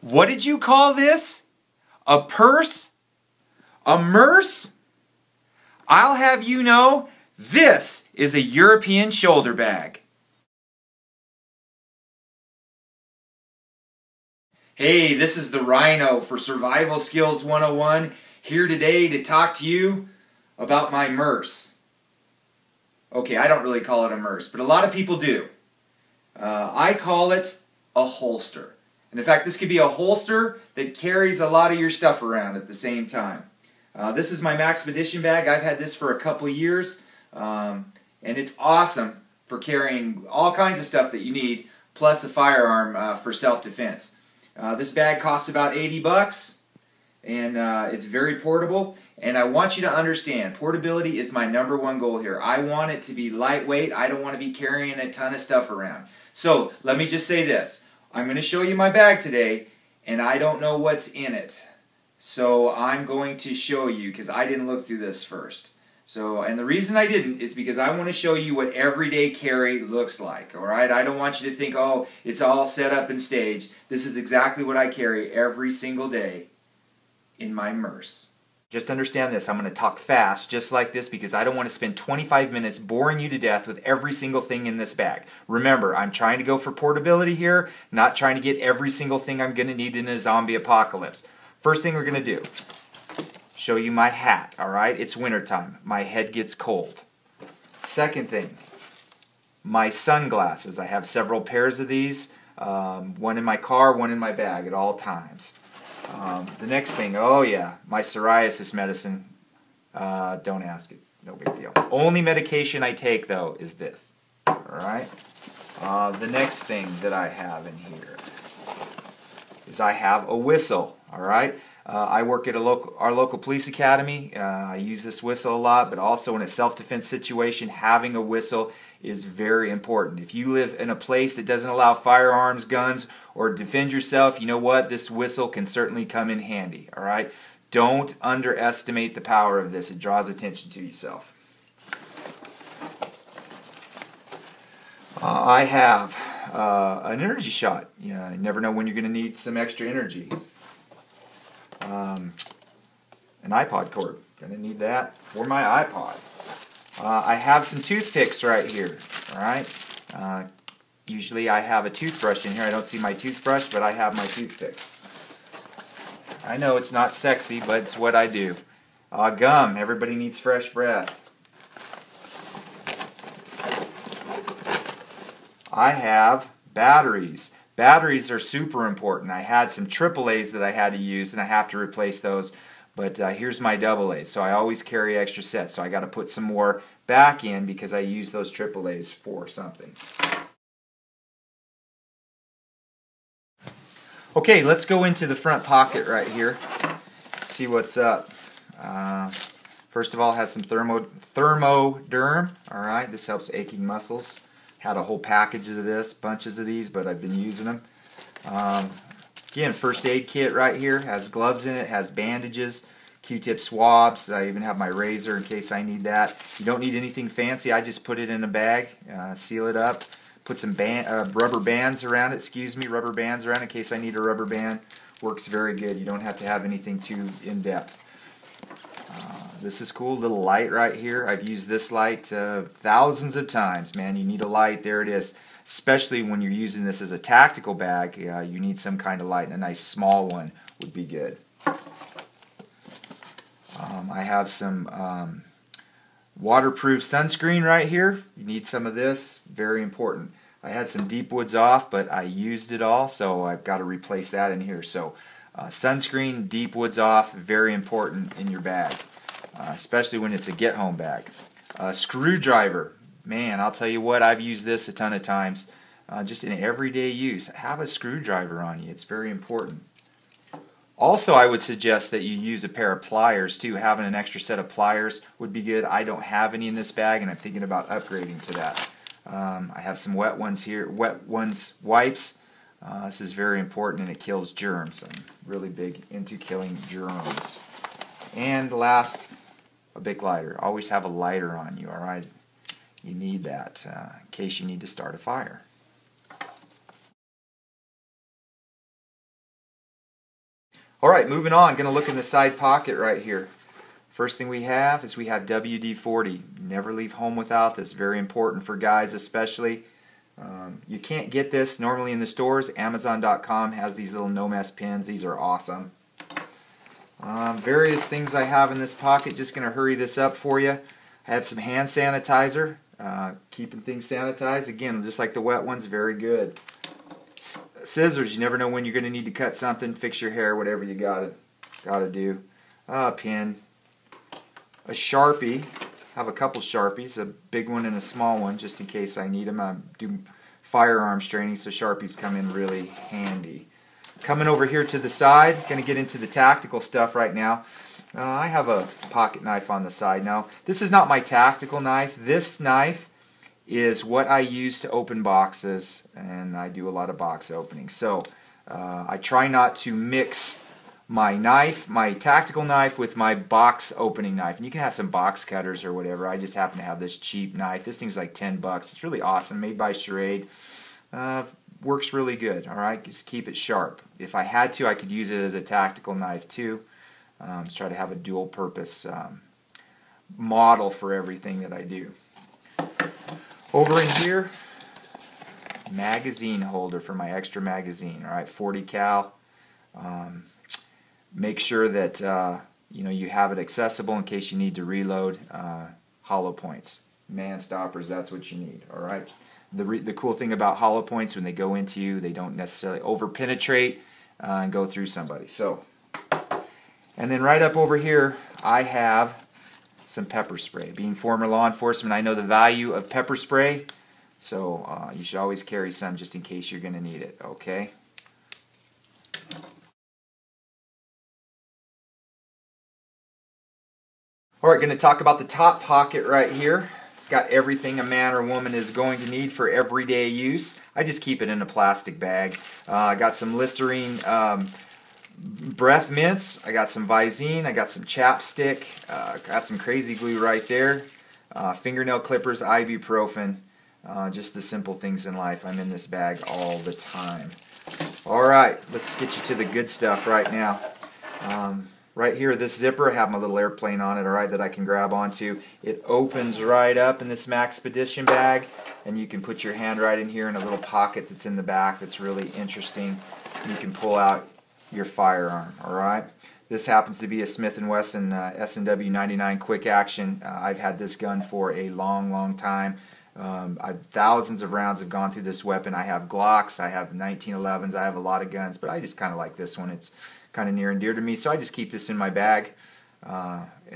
What did you call this? A purse? A merce? I'll have you know, this is a European shoulder bag. Hey, this is the Rhino for Survival Skills 101, here today to talk to you about my merce. Okay, I don't really call it a merce, but a lot of people do. I call it a holster. And in fact, this could be a holster that carries a lot of your stuff around at the same time. This is my Maxpediton bag. I've had this for a couple years, and it's awesome for carrying all kinds of stuff that you need, plus a firearm for self-defense. This bag costs about 80 bucks, and it's very portable. And I want you to understand, portability is my #1 goal here. I want it to be lightweight. I don't want to be carrying a ton of stuff around. So let me just say this. I'm going to show you my bag today, and I don't know what's in it. So I'm going to show you because I didn't look through this first. And the reason I didn't is because I want to show you what everyday carry looks like. All right? I don't want you to think, oh, it's all set up and staged. This is exactly what I carry every single day in my merce. Just understand this. I'm going to talk fast just like this because I don't want to spend 25 minutes boring you to death with every single thing in this bag. Remember, I'm trying to go for portability here, not trying to get every single thing I'm going to need in a zombie apocalypse. First thing we're going to do, show you my hat, all right? It's wintertime. My head gets cold. Second thing, my sunglasses. I have several pairs of these, one in my car, one in my bag at all times. The next thing, oh yeah, my psoriasis medicine. Don't ask, it's no big deal. Only medication I take though is this. Alright? The next thing that I have in here is I have a whistle. Alright? I work at our local police academy. I use this whistle a lot, but also in a self-defense situation, having a whistle is very important. If you live in a place that doesn't allow firearms, guns, or defend yourself, you know what? This whistle can certainly come in handy. All right? Don't underestimate the power of this. It draws attention to yourself. I have an energy shot. You never know when you're going to need some extra energy. An iPod cord. Going to need that for my iPod. I have some toothpicks right here. Alright? Usually I have a toothbrush in here. I don't see my toothbrush, but I have my toothpicks. I know it's not sexy, but it's what I do. Gum. Everybody needs fresh breath. I have batteries. Batteries are super important. I had some AAAs that I had to use, and I have to replace those. But here's my AA's, so I always carry extra sets. So I got to put some more back in because I use those AA's for something. Okay, let's go into the front pocket right here. See what's up. First of all, it has some thermoderm. All right, this helps aching muscles. Had a whole package of this, bunches of these, but I've been using them. Again, first aid kit right here. Has gloves in it, has bandages, Q-tip swabs. I even have my razor in case I need that. You don't need anything fancy. I just put it in a bag, seal it up, put some rubber bands around it. Rubber bands around it in case I need a rubber band. Works very good. You don't have to have anything too in-depth. This is cool, little light right here. I've used this light thousands of times. Man, you need a light. There it is. Especially when you're using this as a tactical bag, you need some kind of light, and a nice small one would be good. I have some waterproof sunscreen right here. You need some of this. Very important. I had some deep woods off, but I used it all, so I've got to replace that in here. So sunscreen, deep woods off, very important in your bag. Especially when it's a get-home bag. Screwdriver. Man, I'll tell you what, I've used this a ton of times. Just in everyday use. Have a screwdriver on you. It's very important. Also, I would suggest that you use a pair of pliers too. Having an extra set of pliers would be good. I don't have any in this bag, and I'm thinking about upgrading to that. I have some wet ones here. Wet ones wipes. This is very important, and it kills germs. I'm really big into killing germs. And last, a big lighter. Always have a lighter on you, alright? You need that in case you need to start a fire. Alright, moving on. Going to look in the side pocket right here. First thing we have WD-40. Never leave home without this. Very important for guys especially. You can't get this normally in the stores. Amazon.com has these little no-mess pins. These are awesome. Various things I have in this pocket. Just going to hurry this up for you. I have some hand sanitizer. Keeping things sanitized. Again, just like the wet ones, very good. Scissors. You never know when you're going to need to cut something, fix your hair, whatever you gotta do. A pin. A Sharpie. I have a couple Sharpies, a big one and a small one, just in case I need them. I do firearms training, so Sharpies come in really handy. Coming over here to the side, going to get into the tactical stuff right now. I have a pocket knife on the side now. This is not my tactical knife. This knife is what I use to open boxes, and I do a lot of box openings. So I try not to mix my knife, my tactical knife, with my box opening knife. And you can have some box cutters or whatever. I just happen to have this cheap knife. This thing's like 10 bucks. It's really awesome, made by Charade. Works really good. Alright, just keep it sharp. If I had to, I could use it as a tactical knife too. Let's try to have a dual purpose model for everything that I do. Over in here, magazine holder for my extra magazine. Alright, 40 cal. Make sure that you have it accessible in case you need to reload. Hollow points, man stoppers, that's what you need. Alright. The cool thing about hollow points, when they go into you, they don't necessarily over penetrate and go through somebody. So, and then right up over here, I have some pepper spray. Being former law enforcement, I know the value of pepper spray, so you should always carry some just in case you're going to need it. Okay. Alright, going to talk about the top pocket right here. It's got everything a man or woman is going to need for everyday use. I just keep it in a plastic bag. I got some Listerine breath mints. I got some Visine. I got some chapstick. Got some crazy glue right there. Fingernail clippers, ibuprofen. Just the simple things in life. I'm in this bag all the time. Alright, let's get you to the good stuff right now. Right here, this zipper, I have my little airplane on it, alright, that I can grab onto. It opens right up in this Maxpediton bag, and you can put your hand right in here in a little pocket that's in the back that's really interesting. You can pull out your firearm, alright? This happens to be a Smith & Wesson S&W 99 quick action. I've had this gun for a long, long time. Thousands of rounds have gone through this weapon. I have Glocks, I have 1911s, I have a lot of guns, but I just kind of like this one. It's kind of near and dear to me, so I just keep this in my bag.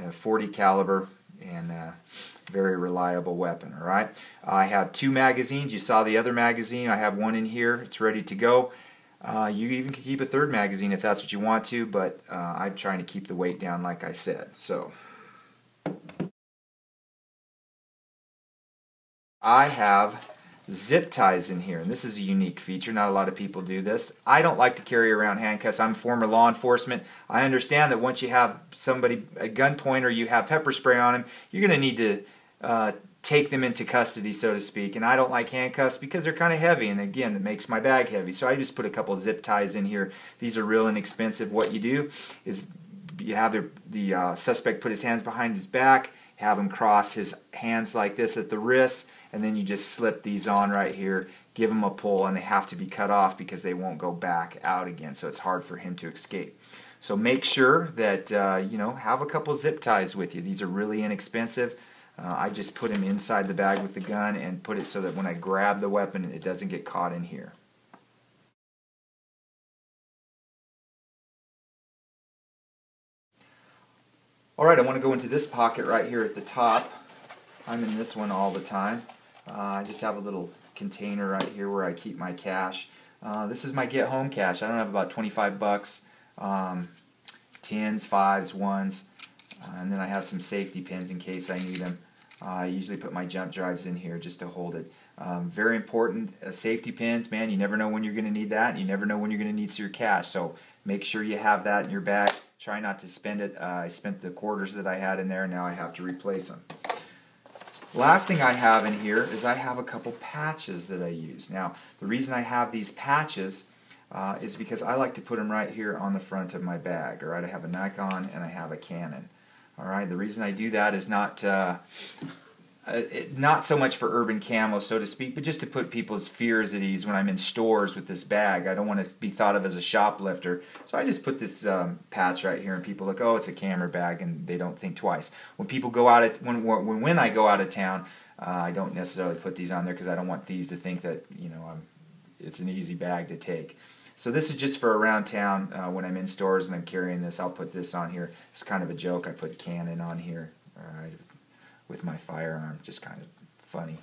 40 caliber and very reliable weapon. All right, I have 2 magazines. You saw the other magazine. I have one in here. It's ready to go. You even can keep a 3rd magazine if that's what you want to, but I'm trying to keep the weight down, like I said. So I have zip ties in here, and this is a unique feature. Not a lot of people do this. I don't like to carry around handcuffs. I'm former law enforcement. I understand that once you have somebody at gunpoint or you have pepper spray on them, you're going to need to take them into custody, so to speak. And I don't like handcuffs because they're kind of heavy, and again, it makes my bag heavy. So I just put a couple zip ties in here. These are real inexpensive. What you do is you have the suspect put his hands behind his back, have him cross his hands like this at the wrists, and then you just slip these on right here, give them a pull, and they have to be cut off because they won't go back out again, so it's hard for him to escape. So make sure that have a couple zip ties with you. These are really inexpensive. I just put them inside the bag with the gun and put it so that when I grab the weapon, it doesn't get caught in here. Alright, I want to go into this pocket right here at the top. I'm in this one all the time. I just have a little container right here where I keep my cash. This is my get home cash. I don't have about 25 bucks, 10s, 5s, 1s, and then I have some safety pins in case I need them. I usually put my jump drives in here just to hold it. Very important, safety pins, man, you never know when you're going to need that, and you never know when you're going to need your cash, so make sure you have that in your bag. Try not to spend it. I spent the quarters that I had in there, and now I have to replace them. Last thing I have in here is I have a couple patches that I use. Now, the reason I have these patches, is because I like to put them right here on the front of my bag. All right, I have a Nikon and I have a Canon. All right, the reason I do that is not so much for urban camo, so to speak, but just to put people's fears at ease when I'm in stores with this bag. I don't want to be thought of as a shoplifter, so I just put this patch right here, and people look, oh, it's a camera bag, and they don't think twice. When people go out when I go out of town, I don't necessarily put these on there because I don't want thieves to think that it's an easy bag to take. So this is just for around town. When I'm in stores and I'm carrying this, I'll put this on here. It's kind of a joke. I put Canon on here, all right, with my Firearm. Just kind of funny.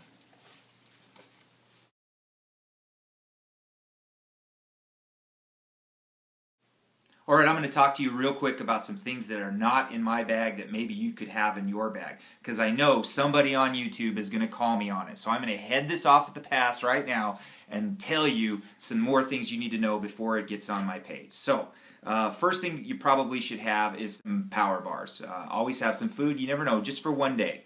All right, I'm going to talk to you real quick about some things that are not in my bag that maybe you could have in your bag, because I know somebody on YouTube is going to call me on it. So I'm going to head this off at the pass right now and tell you some more things you need to know before it gets on my page. So first thing you probably should have is some power bars. Always have some food. You never know, just for one day.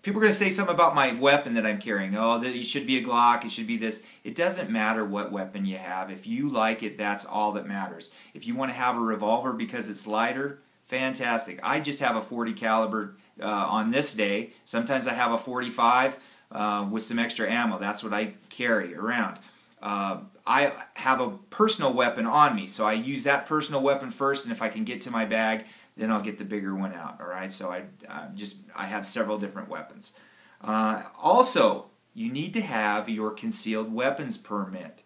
People are going to say something about my weapon that I'm carrying. Oh, that it should be a Glock, it should be this. It doesn't matter what weapon you have. If you like it, that's all that matters. If you want to have a revolver because it's lighter, fantastic. I just have a .40 caliber on this day. Sometimes I have a .45 with some extra ammo. That's what I carry around. I have a personal weapon on me, so I use that personal weapon first, and if I can get to my bag, then I'll get the bigger one out. All right, so I have several different weapons. Also, you need to have your concealed weapons permit.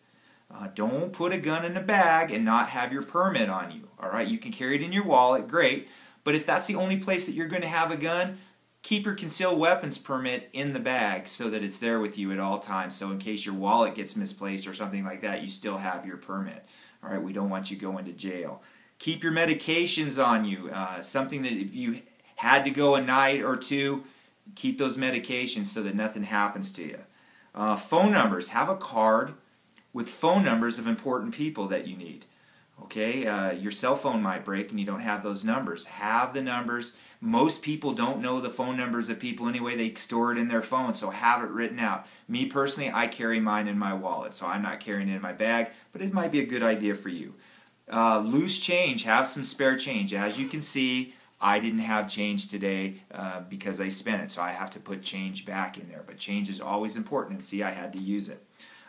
Don't put a gun in a bag and not have your permit on you. All right, you can carry it in your wallet, great. But if that's the only place that you're going to have a gun, keep your concealed weapons permit in the bag so that it's there with you at all times. So in case your wallet gets misplaced or something like that, you still have your permit. All right, we don't want you going to jail. Keep your medications on you. Something that if you had to go a night or two, keep those medications so that nothing happens to you. Phone numbers. Have a card with phone numbers of important people that you need. Okay, your cell phone might break and you don't have those numbers. Have the numbers. Most people don't know the phone numbers of people anyway. They store it in their phone, so have it written out. Me personally, I carry mine in my wallet, so I'm not carrying it in my bag, but it might be a good idea for you. Loose change. Have some spare change. As you can see, I didn't have change today because I spent it, so I have to put change back in there. But change is always important, and see, I had to use it.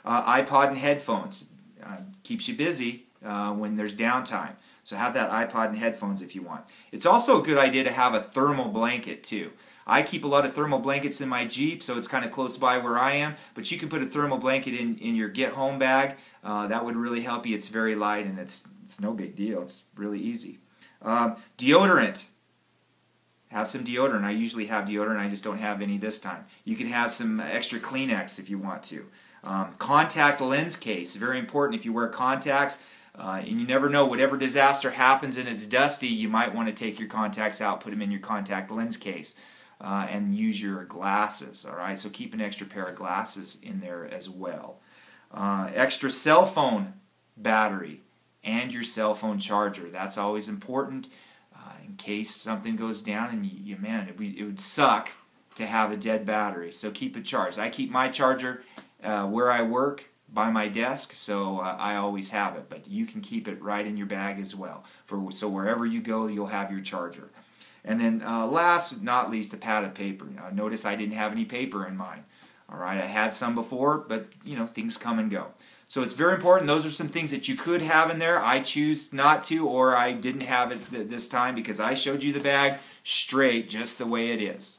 iPod and headphones. Keeps you busy when there's downtime. So have that iPod and headphones if you want. It's also a good idea to have a thermal blanket too. I keep a lot of thermal blankets in my Jeep, so it's kind of close by where I am, but you can put a thermal blanket in your get-home bag. That would really help you. It's very light, and it's no big deal. It's really easy. Deodorant. Have some deodorant. I usually have deodorant. I just don't have any this time. You can have some extra Kleenex if you want to. Contact lens case. Very important if you wear contacts. And you never know, whatever disaster happens and it's dusty, you might want to take your contacts out, put them in your contact lens case, and use your glasses. All right, so keep an extra pair of glasses in there as well. Extra cell phone battery and your cell phone charger. That's always important in case something goes down and man, it would suck to have a dead battery. So keep it charged. I keep my charger where I work by my desk, so I always have it, but you can keep it right in your bag as well. So wherever you go, you'll have your charger. And then last but not least, a pad of paper. Now, notice I didn't have any paper in mine. All right, I had some before, but things come and go. So it's very important. Those are some things that you could have in there. I choose not to, or I didn't have it this time because I showed you the bag straight, just the way it is.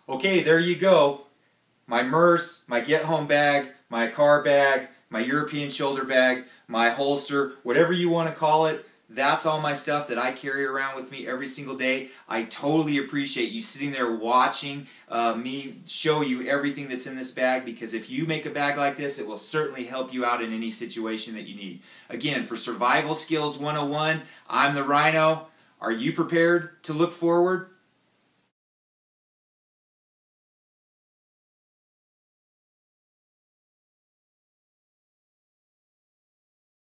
Okay, there you go. My MERS, my get-home bag, my car bag, my European shoulder bag, my holster, whatever you want to call it, that's all my stuff that I carry around with me every single day. I totally appreciate you sitting there watching me show you everything that's in this bag, because if you make a bag like this, it will certainly help you out in any situation that you need. Again, for Survival Skills 101, I'm the Rhino. Are you prepared to look forward?